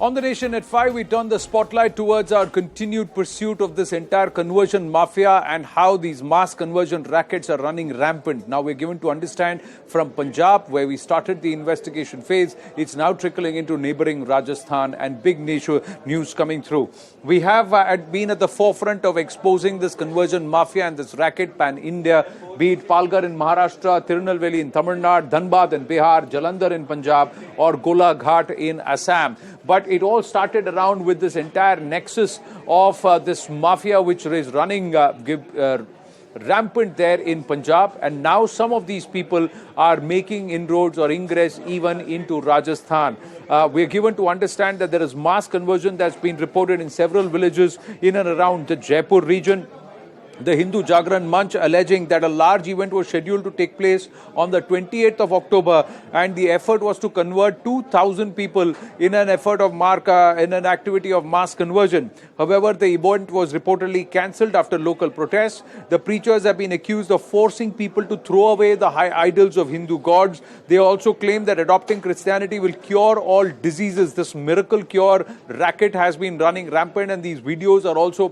On the Nation at 5, we turn the spotlight towards our continued pursuit of this entire conversion mafia and how these mass conversion rackets are running rampant. Now we're given to understand from Punjab, where we started the investigation phase, it's now trickling into neighboring Rajasthan and big news coming through. We have been at the forefront of exposing this conversion mafia and this racket pan-India, be it Palghar in Maharashtra, Tirunelveli in Tamil Nadu, Dhanbad in Bihar, Jalandhar in Punjab or Golaghat in Assam. But it all started around with this entire nexus of this mafia which is running rampant there in Punjab, and now some of these people are making inroads or ingress even into Rajasthan. We are given to understand that there is mass conversion that's been reported in several villages in and around the Jaipur region. The Hindu Jagran Manch alleging that a large event was scheduled to take place on the 28th of October, and the effort was to convert 2,000 people in an effort of in an activity of mass conversion. However, the event was reportedly cancelled after local protests. The preachers have been accused of forcing people to throw away the high idols of Hindu gods. They also claim that adopting Christianity will cure all diseases. This miracle cure racket has been running rampant, and these videos are also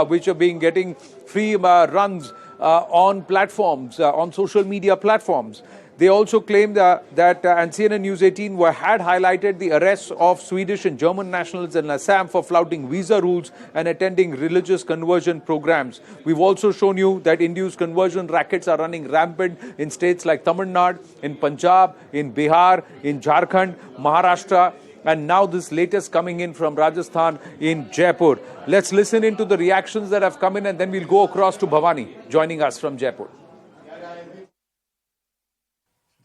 which are being getting free runs on platforms, on social media platforms. They also claim that and CNN News 18 had highlighted the arrests of Swedish and German nationals in Assam for flouting visa rules and attending religious conversion programs. We've also shown you that induced conversion rackets are running rampant in states like Tamil Nadu, in Punjab, in Bihar, in Jharkhand, Maharashtra, and now this latest coming in from Rajasthan in Jaipur. Let's listen into the reactions that have come in, and then we'll go across to Bhavani joining us from Jaipur.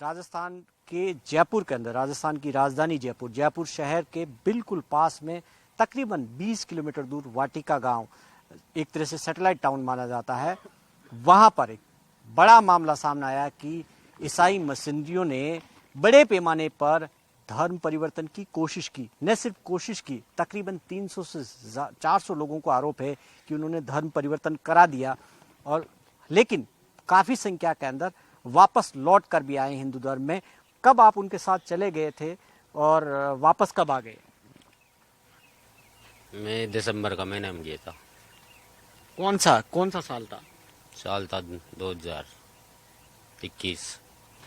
Rajasthan के जयपुर के अंदर, राजस्थान की राजधानी जयपुर, जयपुर शहर के बिल्कुल पास में तकरीबन 20 किलोमीटर दूर वाटिका गांव, एक तरह से सैटेलाइट टाउन माना जाता है। वहां पर एक बड़ा मामला सामने आया कि ईसाई मसीहियों ने बड़े पैमाने पर धर्म परिवर्तन की कोशिश की। न सिर्फ कोशिश की, तकरीबन 300 से 400 लोगों को आरोप है कि उन्होंने धर्म परिवर्तन करा दिया, और लेकिन काफी संख्या के अंदर वापस लौट कर भी आए हिंदू धर्म में। कब आप उनके साथ चले गए थे और वापस कब आ गए? मैं दिसंबर का महीने में गया था। कौन सा साल था? साल था 2021।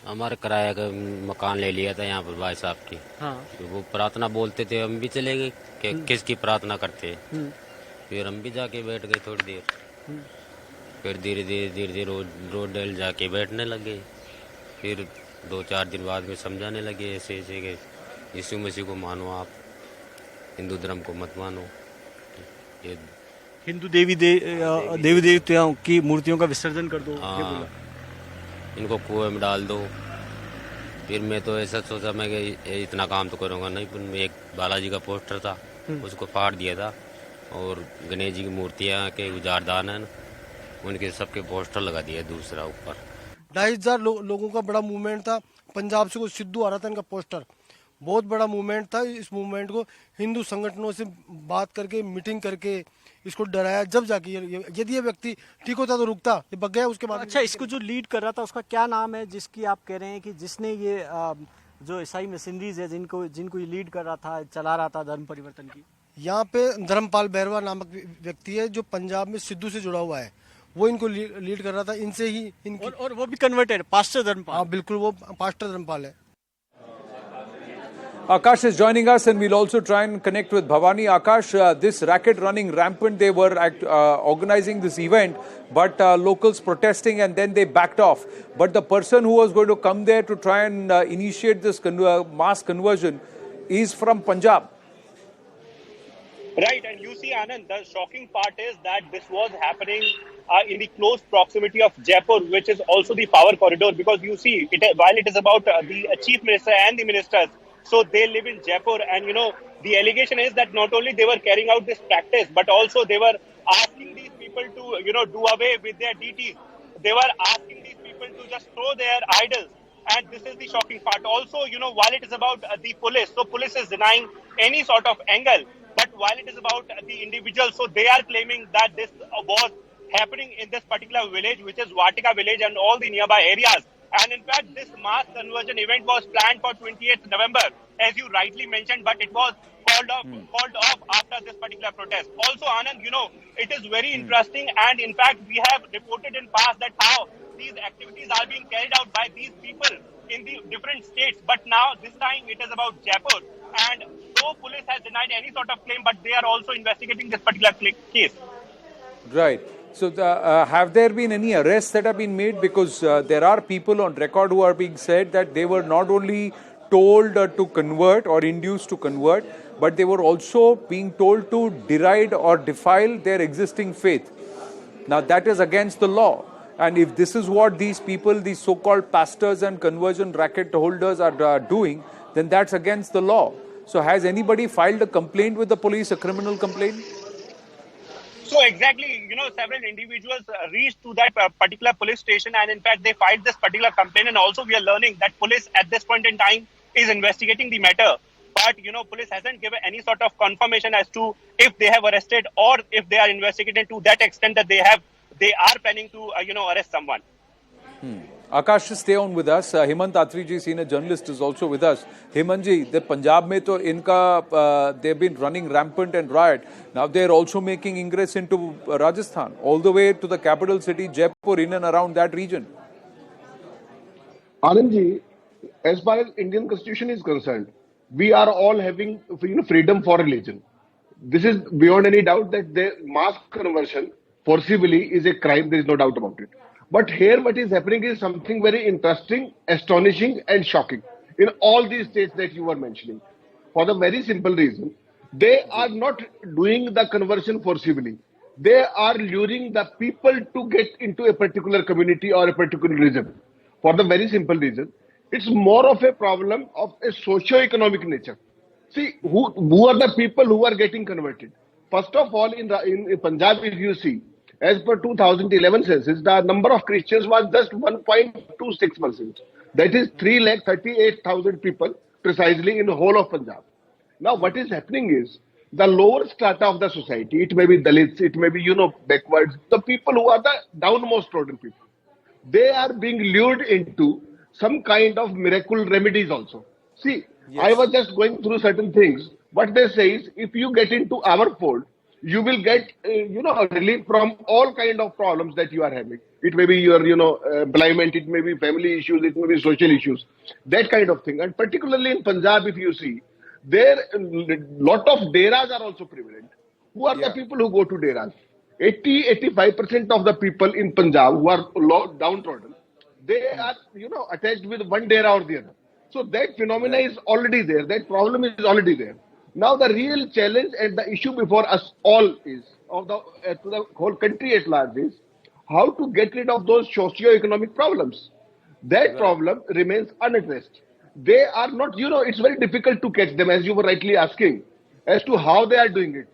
हमारे किराया का मकान ले लिया था यहाँ पर भाई साहब की। हाँ। तो वो प्रार्थना बोलते थे, हम भी चले गए कि किसकी प्रार्थना करते हैं। फिर हम भी जाके बैठ गए थोड़ी देर। फिर धीरे धीरे रोड डेल जाके बैठने लगे। फिर 2-4 दिन बाद में समझाने लगे ऐसे कि यीशु मसीह को मानो, आप हिंदू धर्म को मत मानो। ये हिंदू देवी देवताओं की मूर्तियों का विसर्जन कर दो। हाँ, इनको कुएं में डाल दो। फिर मैं तो ऐसा सोचा मैं कि इतना काम तो करूँगा नहीं, पर एक बालाजी का पोस्टर था उसको फाड़ दिया था, और गणेश जी की मूर्तियाँ के उजारदान है उनके सबके पोस्टर लगा दिया दूसरा ऊपर। 2,500 लोगों का बड़ा मूवमेंट था। पंजाब से कुछ सिद्धू आ रहा था, इनका पोस्टर बहुत बड़ा मूवमेंट था। इस मूवमेंट को हिंदू संगठनों से बात करके, मीटिंग करके इसको डराया, जब जाके यदि ये व्यक्ति ठीक होता तो रुकता, ये बग गया उसके बाद। अच्छा, इसको जो लीड कर रहा था उसका क्या नाम है, जिसकी आप कह रहे हैं कि जिसने ये जो ईसाई मशीनरीज है जिनको ये लीड कर रहा था, चला रहा था धर्म परिवर्तन की? यहाँ पे धर्मपाल बैरवा नामक व्यक्ति है जो पंजाब में सिद्धू से जुड़ा हुआ है, वो इनको लीड कर रहा था। इनसे ही इनकी और वो भी कन्वर्टेड पास्टर धर्मपाल। हाँ बिल्कुल, वो पास्टर धर्मपाल है। Akash is joining us, and we'll also try and connect with Bhavani. Akash, this racket running rampant, they were organizing this event, but locals protesting, and then they backed off. But the person who was going to come there to try and initiate this mass conversion is from Punjab. Right, and you see, Anand, the shocking part is that this was happening in the close proximity of Jaipur, which is also the power corridor, because you see, while it is about the chief minister and the ministers, so they live in Jaipur, and the allegation is that not only they were carrying out this practice, but also they were asking these people to, do away with their deities. They were asking these people to just throw their idols. And this is the shocking part. Also, while it is about the police, so police is denying any sort of angle. But while it is about the individual, so they are claiming that this was happening in this particular village, which is Vatika village and all the nearby areas. And in fact, this mass conversion event was planned for 28th November, as you rightly mentioned, but it was called off after this particular protest. Also, Anand, it is very interesting, and in fact, we have reported in past that how these activities are being carried out by these people in the different states. But now, this time, it is about Jaipur, and though police has denied any sort of claim, but they are also investigating this particular case. Right. So, have there been any arrests that have been made? Because there are people on record who are being said that they were not only told to convert or induced to convert, but they were also being told to deride or defile their existing faith. Now, that is against the law. And if this is what these people, these so-called pastors and conversion racket holders are doing, then that's against the law. So, has anybody filed a complaint with the police, a criminal complaint? So exactly, several individuals reached to that particular police station, and in fact, they filed this particular complaint. And also, we are learning that police at this point in time is investigating the matter. But, police hasn't given any sort of confirmation as to if they have arrested or if they are investigating to that extent that they are planning to, arrest someone. Akash, stay on with us. Hemant Atri ji, senior journalist, is also with us. Hemant ji, the Punjab mein to they've been running rampant and riot. Now they're also making ingress into Rajasthan, all the way to the capital city, Jaipur, in and around that region. Anand ji, as far as Indian Constitution is concerned, we are all having freedom for religion. This is beyond any doubt that the mass conversion forcibly is a crime. There is no doubt about it. But here what is happening is something very interesting, astonishing and shocking in all these states that you were mentioning. For the very simple reason, they are not doing the conversion forcibly. They are luring the people to get into a particular community or a particular religion. For the very simple reason, it's more of a problem of a socio-economic nature. See, who are the people who are getting converted? First of all, in Punjab, if you see, as per 2011 census, the number of Christians was just 1.26%. That is 338,000 people precisely in the whole of Punjab. Now, what is happening is the lower strata of the society, it may be Dalits, it may be, backwards, the people who are the downmost trodden people, they are being lured into some kind of miracle remedies also. See, yes. I was just going through certain things. What they say is, if you get into our fold, you will get, relief from all kind of problems that you are having. It may be your, employment, it may be family issues, it may be social issues, that kind of thing. And particularly in Punjab, if you see, there lot of deras are also prevalent. Who are the people who go to deras? 80-85% of the people in Punjab who are downtrodden, they are, attached with one dera or the other. So that phenomena is already there. That problem is already there. Now the real challenge and the issue before us all is, to the whole country at large, is how to get rid of those socio-economic problems. That problem remains unaddressed. They are not, it's very difficult to catch them, as you were rightly asking, as to how they are doing it.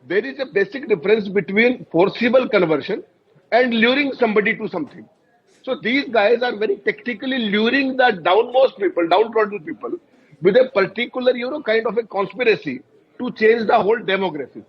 There is a basic difference between forcible conversion and luring somebody to something. So these guys are very tactically luring the downmost people, downtrodden people, with a particular, kind of a conspiracy to change the whole demography.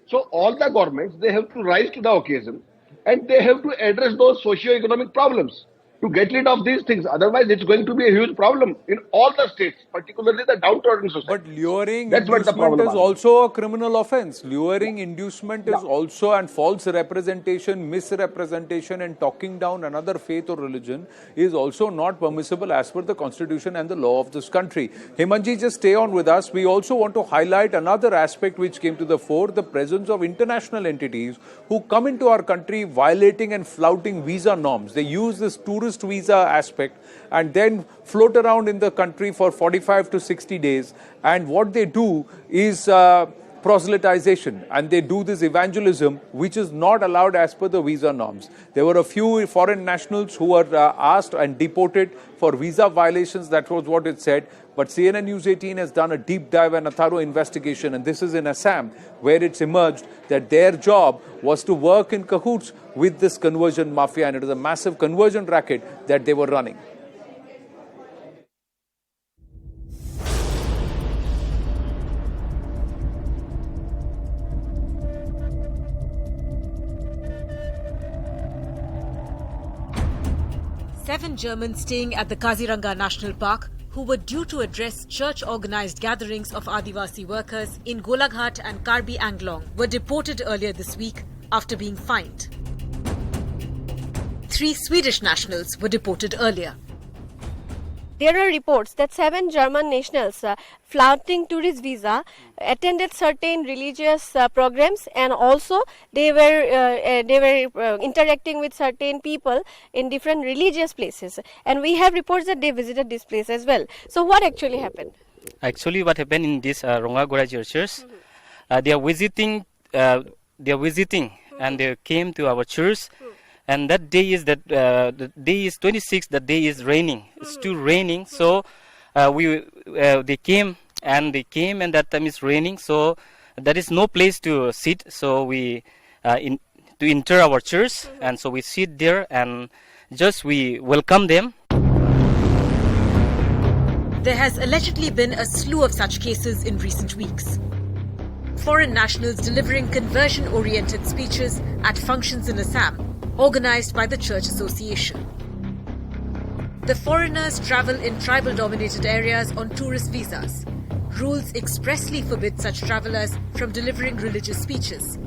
So all the governments, they have to rise to the occasion and they have to address those socio-economic problems to get rid of these things. Otherwise, it's going to be a huge problem in all the states, particularly the downtrodden society. But luring inducement is also a criminal offense. Luring inducement is also, and false representation, misrepresentation and talking down another faith or religion is also not permissible as per the constitution and the law of this country. Hemanji, just stay on with us. We also want to highlight another aspect which came to the fore, the presence of international entities who come into our country violating and flouting visa norms. They use this tourist visa aspect and then float around in the country for 45 to 60 days. And what they do is proselytization, and they do this evangelism which is not allowed as per the visa norms. There were a few foreign nationals who were asked and deported for visa violations. That was what it said. But CNN News 18 has done a deep dive and a thorough investigation, and this is in Assam, where it's emerged that their job was to work in cahoots with this conversion mafia, and it is a massive conversion racket that they were running. Seven Germans staying at the Kaziranga National Park who were due to address church-organized gatherings of Adivasi workers in Golaghat and Karbi Anglong were deported earlier this week after being fined. 3 Swedish nationals were deported earlier. There are reports that 7 German nationals flaunting tourist visa attended certain religious programs, and also they were interacting with certain people in different religious places. And we have reports that they visited this place as well. So what actually happened? Actually, what happened in this Rongagora churches, they are visiting, and they came to our church. And that day is the day is 26. That day is raining. It's still raining. So they came and that time is raining. So there is no place to sit. So we to enter our church, and so we sit there and just we welcome them. There has allegedly been a slew of such cases in recent weeks. Foreign nationals delivering conversion-oriented speeches at functions in Assam, organized by the Church Association. The foreigners travel in tribal-dominated areas on tourist visas. Rules expressly forbid such travelers from delivering religious speeches,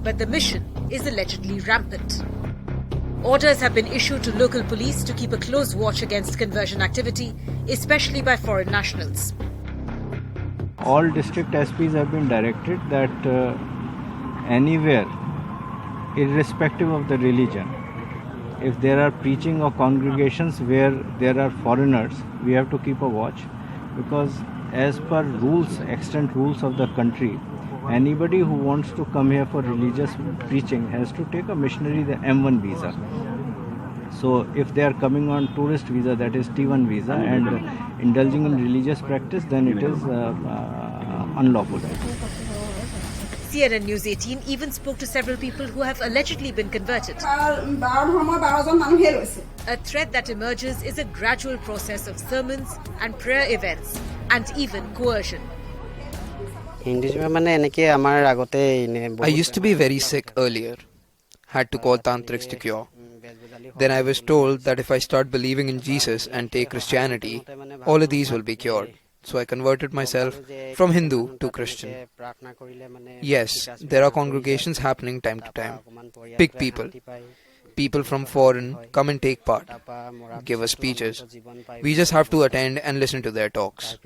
but the mission is allegedly rampant. Orders have been issued to local police to keep a close watch against conversion activity, especially by foreign nationals. All district SPs have been directed that anywhere, irrespective of the religion, if there are preaching or congregations where there are foreigners, we have to keep a watch, because as per rules, extant rules of the country, anybody who wants to come here for religious preaching has to take a missionary, the M1 visa. So if they are coming on tourist visa, that is T1 visa, and indulging in religious practice, then it is unlawful. CNN News 18 even spoke to several people who have allegedly been converted. A threat that emerges is a gradual process of sermons and prayer events, and even coercion. I used to be very sick earlier. Had to call tantrics to cure. Then I was told that if I start believing in Jesus and take Christianity, all of these will be cured. So I converted myself from Hindu to Christian. Yes, there are congregations happening time to time. Big people. People from foreign come and take part, give us speeches. We just have to attend and listen to their talks.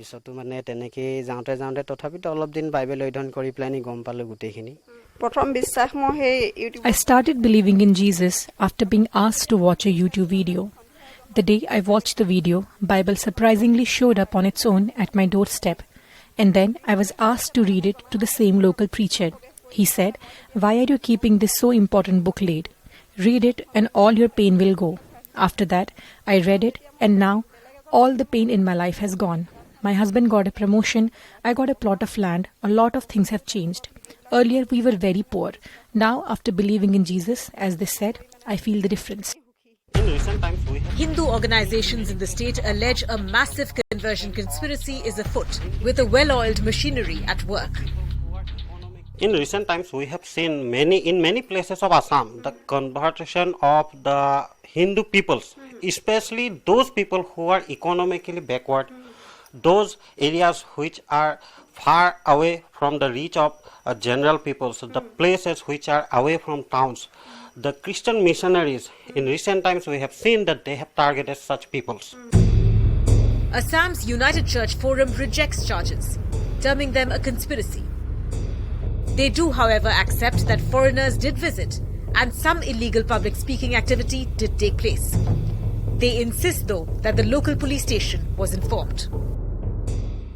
I started believing in Jesus after being asked to watch a YouTube video. The day I watched the video, Bible surprisingly showed up on its own at my doorstep. And then I was asked to read it to the same local preacher. He said, "Why are you keeping this so important book laid? Read it and all your pain will go." After that, I read it, and now all the pain in my life has gone. My husband got a promotion, I got a plot of land, a lot of things have changed. Earlier we were very poor. Now, after believing in Jesus, as they said, I feel the difference. Hindu organizations in the state allege a massive conversion conspiracy is afoot, with a well-oiled machinery at work. In recent times, we have seen in many places of Assam, the conversion of the Hindu peoples, especially those people who are economically backward, those areas which are far away from the reach of general peoples, the places which are away from towns. The Christian missionaries, in recent times, we have seen that they have targeted such peoples. Assam's United Church Forum rejects charges, terming them a conspiracy. They do, however, accept that foreigners did visit and some illegal public speaking activity did take place. They insist, though, that the local police station was informed.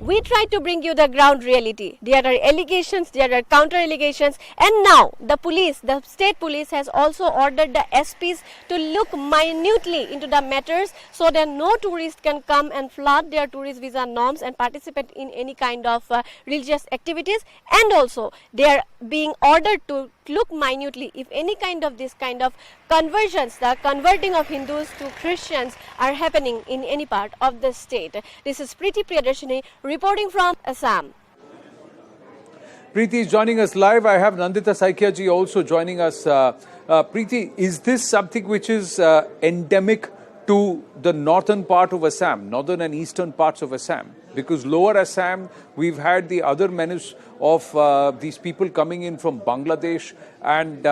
We try to bring you the ground reality. There are allegations, there are counter allegations, and now the police, the state police has also ordered the SPs to look minutely into the matters so that no tourist can come and flood their tourist visa norms and participate in any kind of religious activities. And also they are being ordered to look minutely if any kind of this kind of conversions, the converting of Hindus to Christians are happening in any part of the state. This is Preeti Priyadarshini reporting from Assam. Preeti is joining us live. I have Nandita Saikia ji also joining us. Preeti, is this something which is endemic to the northern part of Assam, northern and eastern parts of Assam. Because lower Assam, we've had the other menace of these people coming in from Bangladesh and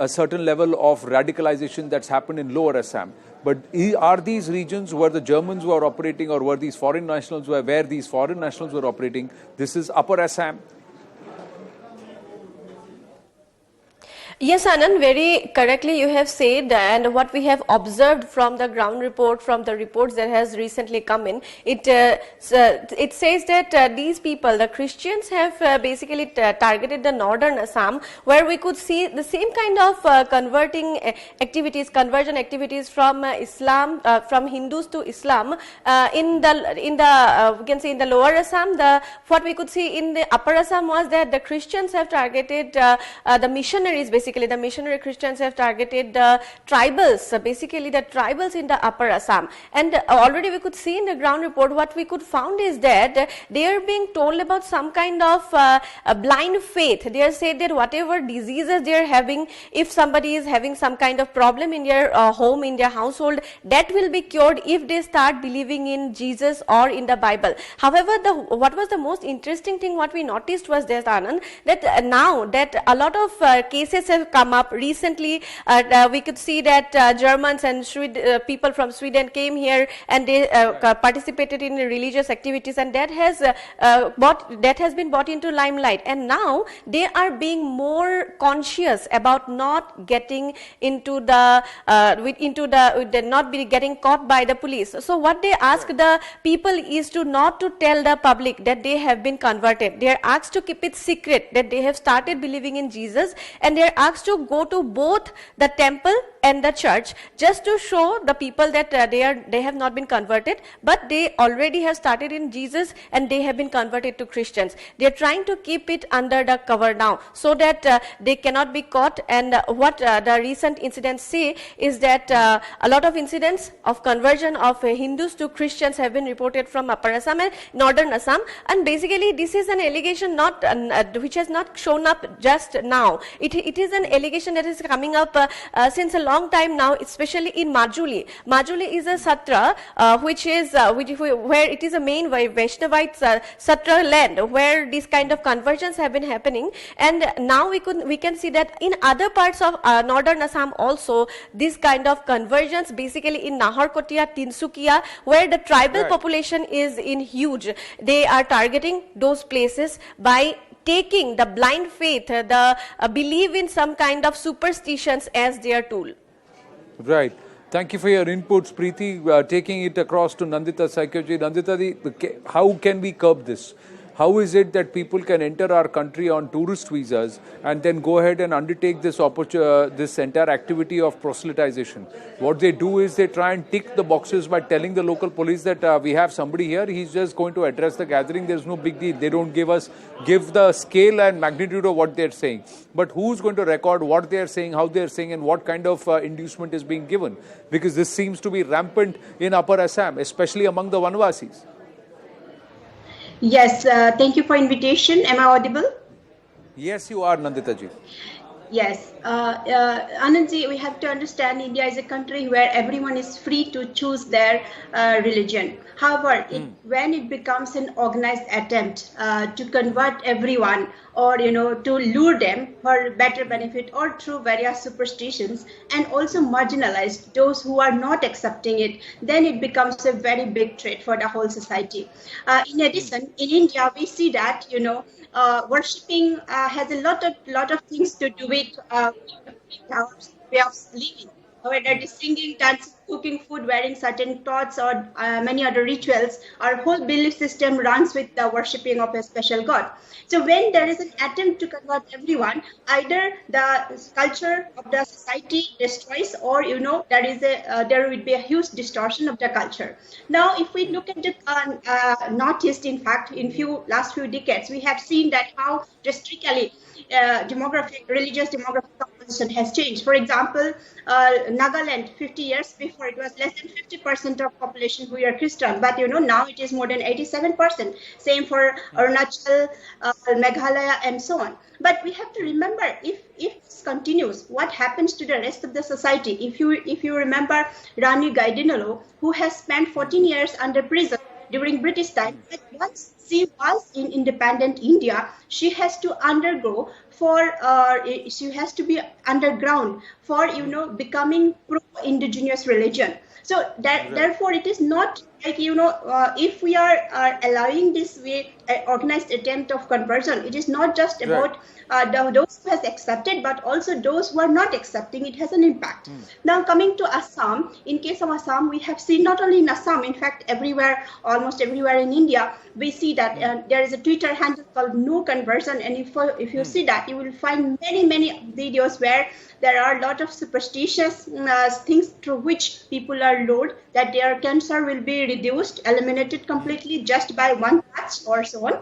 a certain level of radicalization that's happened in lower Assam. But are these regions where the Germans were operating, or were these foreign nationals where these foreign nationals were operating? This is upper Assam. Yes, Anand, very correctly you have said, and what we have observed from the ground report, from the reports that has recently come in, it says that these people, the Christians, have basically targeted the northern Assam, where we could see the same kind of conversion activities from Islam, from Hindus to Islam. In the we can say in the lower Assam, what we could see in the upper Assam was that the Christians have targeted the missionaries. Basically, the missionary Christians have targeted the tribals, basically the tribals in the upper Assam. And already we could see in the ground report, what we could found is that they are being told about some kind of blind faith. They are said that whatever diseases they are having, if somebody is having some kind of problem in their home, in their household, that will be cured if they start believing in Jesus or in the Bible. However, what was the most interesting thing what we noticed was that, Anand, that now that a lot of cases have come up recently, we could see that Germans and people from Sweden came here and they participated in religious activities, and that has been brought into limelight. And now they are being more conscious about not getting into not be getting caught by the police. So what they ask the people is to not to tell the public that they have been converted. They are asked to keep it secret that they have started believing in Jesus, and they are asked to go to both the temple and the church just to show the people that they have not been converted, but they already have started in Jesus and they have been converted to Christians. They are trying to keep it under the cover now so that they cannot be caught. And what the recent incidents say is that a lot of incidents of conversion of Hindus to Christians have been reported from Upper Assam and Northern Assam. And basically this is an allegation not which has not shown up just now. It is an allegation that is coming up since a long time now, especially in Majuli. Majuli is a satra where it is a main Vaishnavite satra land where these kind of conversions have been happening. And now we can see that in other parts of northern Assam also this kind of conversions, basically in Naharkotia, Tinsukia, where the tribal population is in huge. They are targeting those places by taking the blind faith, the belief in some kind of superstitions as their tool. Right. Thank you for your inputs, Preeti. Taking it across to Nandita Psychology. Nandita, how can we curb this? How is it that people can enter our country on tourist visas and then go ahead and undertake this entire activity of proselytization? What they do is they try and tick the boxes by telling the local police that we have somebody here, he's just going to address the gathering, there's no big deal. They don't give the scale and magnitude of what they're saying. But who's going to record what they're saying, how they're saying, and what kind of inducement is being given? Because this seems to be rampant in Upper Assam, especially among the Vanvasis. Yes, thank you for invitation. Am I audible? Yes, you are, Nandita ji. Yes, Anandji, we have to understand India is a country where everyone is free to choose their religion. However, when it becomes an organized attempt to convert everyone, or to lure them for better benefit or through various superstitions, and also marginalize those who are not accepting it, then it becomes a very big threat for the whole society. In addition, in India, we see that worshipping has a lot of things to do with our way of living. Whether it is singing, dancing, cooking food, wearing certain clothes, or many other rituals, our whole belief system runs with the worshipping of a special god. So when there is an attempt to convert everyone, either the culture of the society destroys, or there will be a huge distortion of the culture. Now, if we look at the Northeast, in fact, in last few decades, we have seen that how drastically religious demographic has changed. For example, Nagaland 50 years before it was less than 50% of population who are Christian, but now it is more than 87%. Same for Arunachal, Meghalaya, and so on. But we have to remember, if this continues, what happens to the rest of the society? If you remember Rani Gaidinolo, who has spent 14 years under prison during British time, but once she was in independent India, she has to undergo she has to be underground for becoming pro-indigenous religion. So therefore, it is not like if we are allowing this way organized attempt of conversion, it is not just about those who has accepted, but also those who are not accepting. It has an impact. Now coming to Assam, in case of Assam, we have seen not only in Assam, in fact everywhere, almost everywhere in India, we see that there is a Twitter handle called No Conversion, and if you see that, you will find many videos where there are a lot of superstitious things through which people are lured that their cancer will be reduced, eliminated completely just by one touch or so on.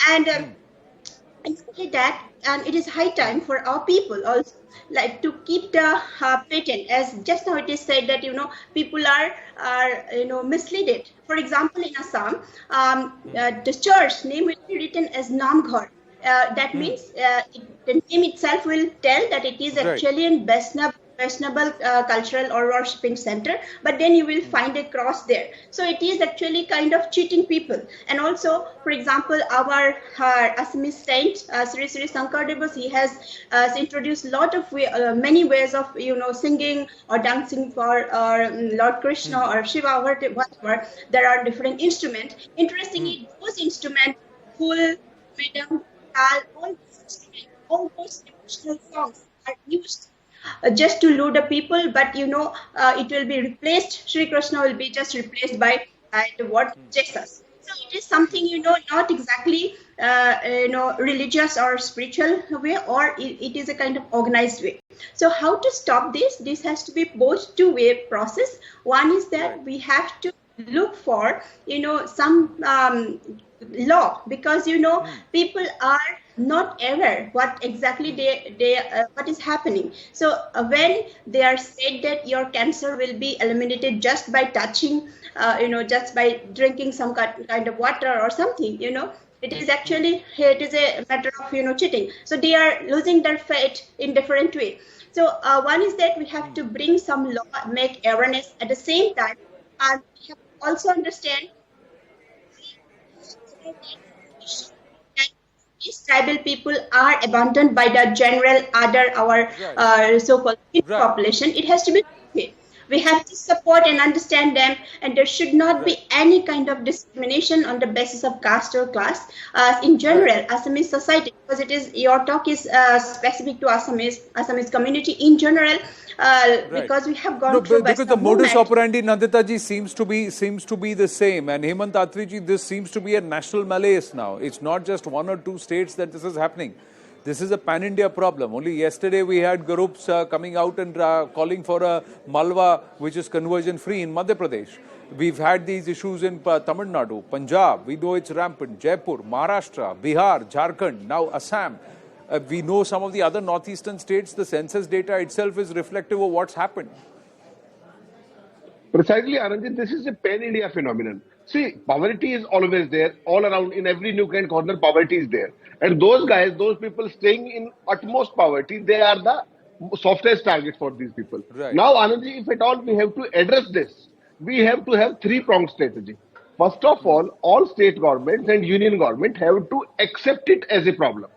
And that, and it is high time for our people also, like, to keep the patent, as just now it is said that people are misleaded. For example, in Assam, the church name will be written as Namghar. That means the name itself will tell that it is actually in fashionable cultural or worshipping center, but then you will find a cross there. So it is actually kind of cheating people. And also, for example, our Assamese saint Sri Sri Shankar Devas, he has introduced a lot of many ways of singing or dancing for Lord Krishna or Shiva, whatever. There are different instruments. Interestingly, those instruments, full, rhythm, all those devotional songs are used just to lure the people, but it will be replaced. Sri Krishna will be just replaced by the word Jesus. So it is something not exactly religious or spiritual way, or it is a kind of organized way. So how to stop this? This has to be both two-way process. One is that we have to look for some law, because people are not aware what exactly what is happening. So when they are said that your cancer will be eliminated just by touching, just by drinking some kind of water or something, it is actually, it is a matter of cheating. So they are losing their faith in different way. So one is that we have to bring some law, make awareness. At the same time, we have to also understand that these tribal people are abandoned by the general our so-called population. It has to be okay. We have to support and understand them, and there should not be any kind of discrimination on the basis of caste or class. In general, Assamese society, because your talk is specific to Assamese community in general, because we have gone through because the modus operandi, Nandita ji, seems to be the same, and Hemant Atri ji, this seems to be a national malaise now. It's not just one or two states that this is happening. This is a pan-India problem. Only yesterday we had groups coming out and calling for a Malwa, which is conversion-free in Madhya Pradesh. We've had these issues in Tamil Nadu, Punjab. We know it's rampant. Jaipur, Maharashtra, Bihar, Jharkhand, now Assam. We know some of the other northeastern states, the census data itself is reflective of what's happened. Precisely, Anand, this is a pan-India phenomenon. See, poverty is always there, all around, in every nook and corner, poverty is there. And those guys, those people staying in utmost poverty, they are the softest targets for these people. Right. Now, Anandji, if at all we have to address this, we have to have three-pronged strategy. First of all state governments and union government have to accept it as a problem.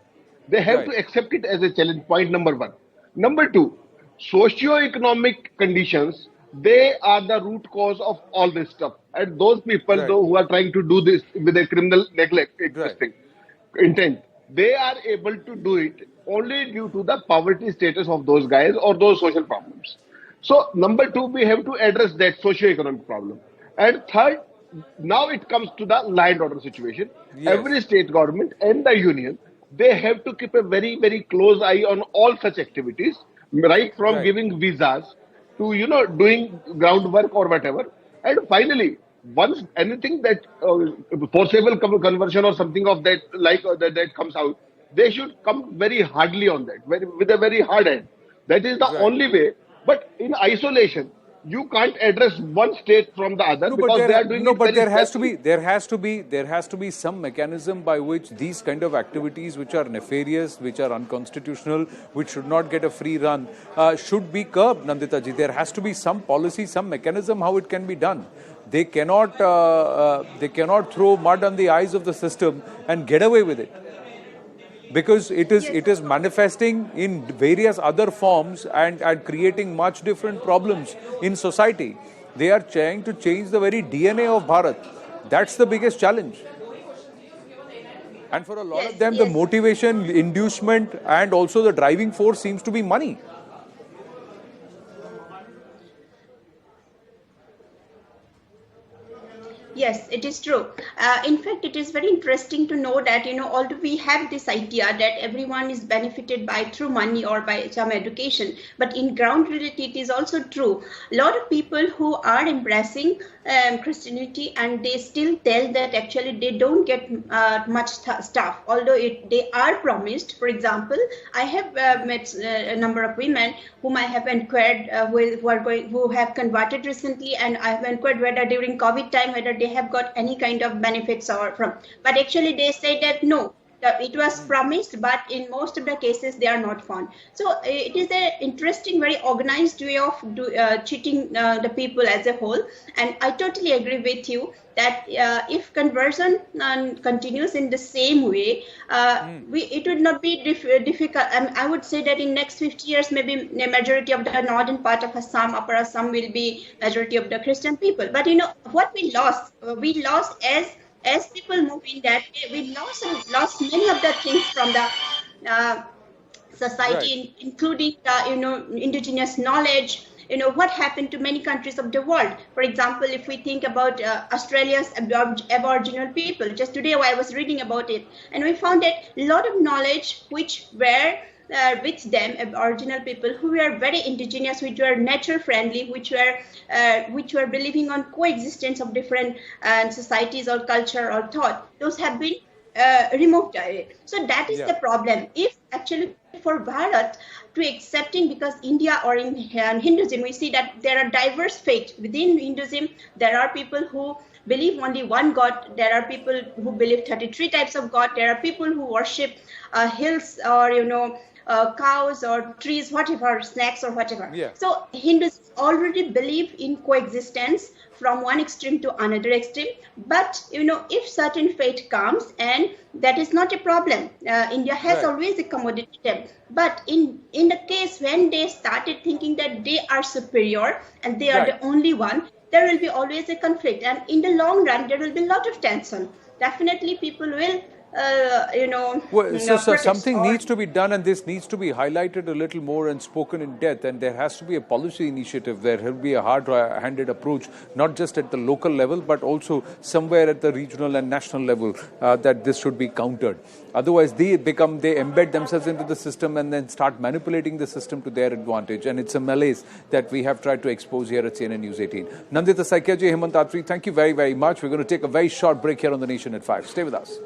They have to accept it as a challenge, point number one. Number two, socio-economic conditions, they are the root cause of all this stuff. And those people who are trying to do this with a criminal neglect, intent, they are able to do it only due to the poverty status of those guys or those social problems. So, number two, we have to address that socio-economic problem. And third, now it comes to the law and order situation. Yes. Every state government and the union, they have to keep a very, very close eye on all such activities, right from giving visas to, doing groundwork or whatever. And finally, once anything that forcible conversion or something of that that comes out, they should come very hardly on that, with a very hard hand. That is the only way. But in isolation, you can't address one state from the other because they are doing it very successfully. there has to be some mechanism by which these kind of activities, which are nefarious, which are unconstitutional, which should not get a free run, should be curbed. Nandita ji, there has to be some policy, some mechanism how it can be done. They cannot throw mud on the eyes of the system and get away with it, because it is manifesting in various other forms and creating much different problems in society. They are trying to change the very DNA of Bharat. That's the biggest challenge. And for a lot of them, the motivation, inducement, and also the driving force seems to be money. Yes, it is true. In fact, it is very interesting to know that, although we have this idea that everyone is benefited by through money or by some education, but in ground reality, it is also true. A lot of people who are embracing Christianity, and they still tell that actually they don't get much stuff, although they are promised. For example, I have met a number of women whom I have inquired who have converted recently, and I have inquired whether during COVID time whether they have got any kind of benefits or from. But actually, they say that no. It was promised, but in most of the cases, they are not found. So it is an interesting, very organized way of cheating the people as a whole. And I totally agree with you that if conversion continues in the same way, it would not be difficult. I would say that in next 50 years, maybe the majority of the northern part of Assam, Upper Assam, will be majority of the Christian people. But what we lost as people move in that way, we lost many of the things from the society, right, including the indigenous knowledge. What happened to many countries of the world. For example, if we think about Australia's Aboriginal people, just today I was reading about it, and we found that a lot of knowledge which were with them, Aboriginal people who were very indigenous, which were nature friendly, which were believing on coexistence of different societies or culture or thought, those have been removed. So that is the problem. If actually for Bharat to accepting, because India or in Hinduism, we see that there are diverse faiths. Within Hinduism, there are people who believe only one God. There are people who believe 33 types of God. There are people who worship hills or, cows or trees, whatever, snakes or whatever. Yeah. So Hindus already believe in coexistence from one extreme to another extreme. But, if certain faith comes, and that is not a problem. India has always accommodated them. But in the case when they started thinking that they are superior and they are the only one, there will be always a conflict. And in the long run, there will be a lot of tension. Definitely people will so something needs to be done, and this needs to be highlighted a little more and spoken in depth, and there has to be a policy initiative. There will be a hard-handed approach, not just at the local level, but also somewhere at the regional and national level, that this should be countered. Otherwise, they embed themselves into the system and then start manipulating the system to their advantage. And it's a malaise that we have tried to expose here at CNN News 18. Nandita Saikyaji, Hemant Atri, thank you very, very much. We're going to take a very short break here on The Nation at 5. Stay with us.